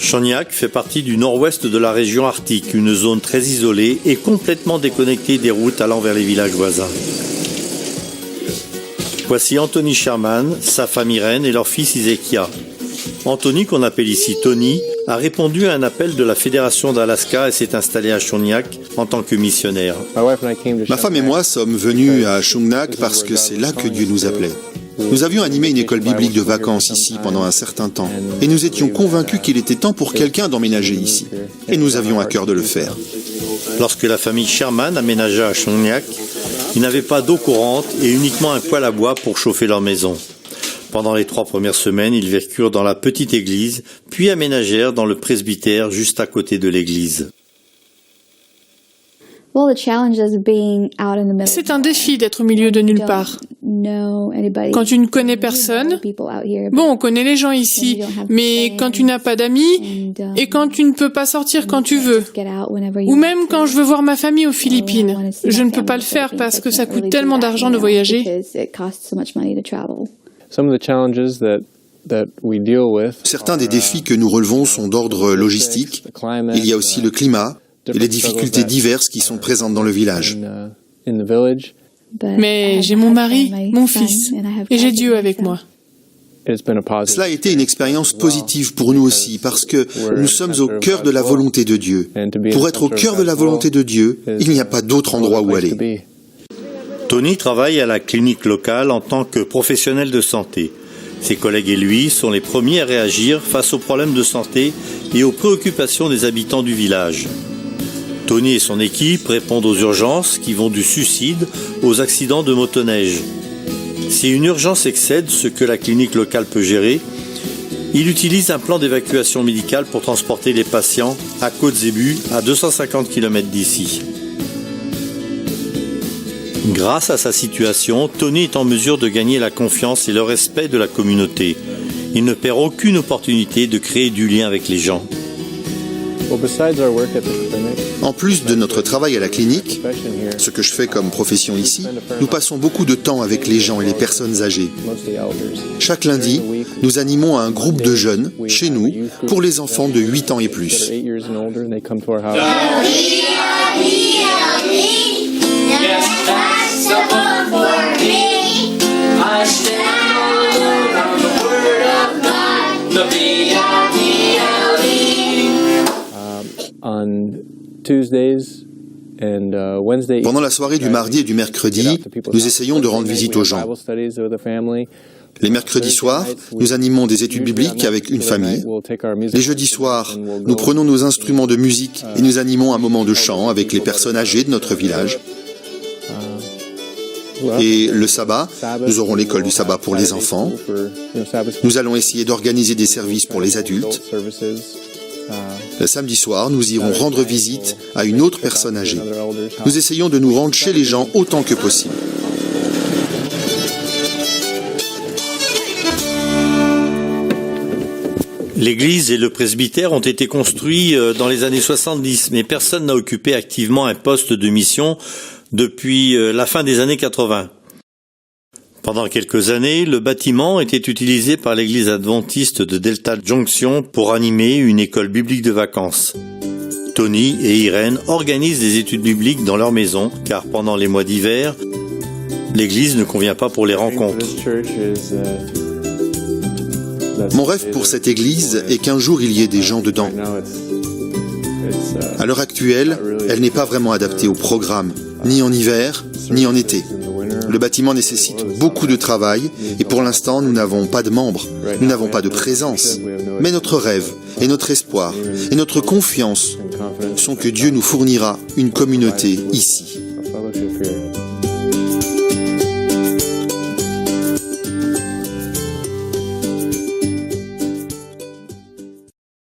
Choniak fait partie du nord-ouest de la région arctique, une zone très isolée et complètement déconnectée des routes allant vers les villages voisins. Voici Anthony Sherman, sa femme Irène et leur fils Izekia. Anthony, qu'on appelle ici Tony, a répondu à un appel de la Fédération d'Alaska et s'est installé à Shungnak en tant que missionnaire. Ma femme et moi sommes venus à Shungnak parce que c'est là que Dieu nous appelait. Nous avions animé une école biblique de vacances ici pendant un certain temps et nous étions convaincus qu'il était temps pour quelqu'un d'emménager ici. Et nous avions à cœur de le faire. Lorsque la famille Sherman aménagea à Shungnak, ils n'avaient pas d'eau courante et uniquement un poêle à bois pour chauffer leur maison. Pendant les 3 premières semaines, ils vécurent dans la petite église, puis aménagèrent dans le presbytère juste à côté de l'église. C'est un défi d'être au milieu de nulle part. Quand tu ne connais personne, on connaît les gens ici, mais quand tu n'as pas d'amis et quand tu ne peux pas sortir quand tu veux, ou même quand je veux voir ma famille aux Philippines, je ne peux pas le faire parce que ça coûte tellement d'argent de voyager. Certains des défis que nous relevons sont d'ordre logistique. Il y a aussi le climat et les difficultés diverses qui sont présentes dans le village. Mais j'ai mon mari, mon fils, et j'ai Dieu avec moi. Cela a été une expérience positive pour nous aussi, parce que nous sommes au cœur de la volonté de Dieu. Pour être au cœur de la volonté de Dieu, il n'y a pas d'autre endroit où aller. Tony travaille à la clinique locale en tant que professionnel de santé. Ses collègues et lui sont les premiers à réagir face aux problèmes de santé et aux préoccupations des habitants du village. Tony et son équipe répondent aux urgences qui vont du suicide aux accidents de motoneige. Si une urgence excède ce que la clinique locale peut gérer, il utilise un plan d'évacuation médicale pour transporter les patients à Kotzebue, à 250 km d'ici. Grâce à sa situation, Tony est en mesure de gagner la confiance et le respect de la communauté. Il ne perd aucune opportunité de créer du lien avec les gens. En plus de notre travail à la clinique, ce que je fais comme profession ici, nous passons beaucoup de temps avec les gens et les personnes âgées. Chaque lundi, nous animons un groupe de jeunes, chez nous, pour les enfants de 8 ans et plus. Pendant la soirée du mardi et du mercredi, nous essayons de rendre visite aux gens. Les mercredis soirs, nous animons des études bibliques avec une famille. Les jeudis soirs, nous prenons nos instruments de musique et nous animons un moment de chant avec les personnes âgées de notre village. Et le sabbat, nous aurons l'école du sabbat pour les enfants. Nous allons essayer d'organiser des services pour les adultes. Le samedi soir, nous irons rendre visite à une autre personne âgée. Nous essayons de nous rendre chez les gens autant que possible. L'église et le presbytère ont été construits dans les années 70, mais personne n'a occupé activement un poste de mission depuis la fin des années 80. Pendant quelques années, le bâtiment était utilisé par l'église adventiste de Delta Junction pour animer une école biblique de vacances. Tony et Irène organisent des études bibliques dans leur maison, car pendant les mois d'hiver, l'église ne convient pas pour les rencontres. Mon rêve pour cette église est qu'un jour il y ait des gens dedans. À l'heure actuelle, elle n'est pas vraiment adaptée au programme, ni en hiver, ni en été. Le bâtiment nécessite beaucoup de travail et pour l'instant, nous n'avons pas de membres, nous n'avons pas de présence. Mais notre rêve et notre espoir et notre confiance sont que Dieu nous fournira une communauté ici.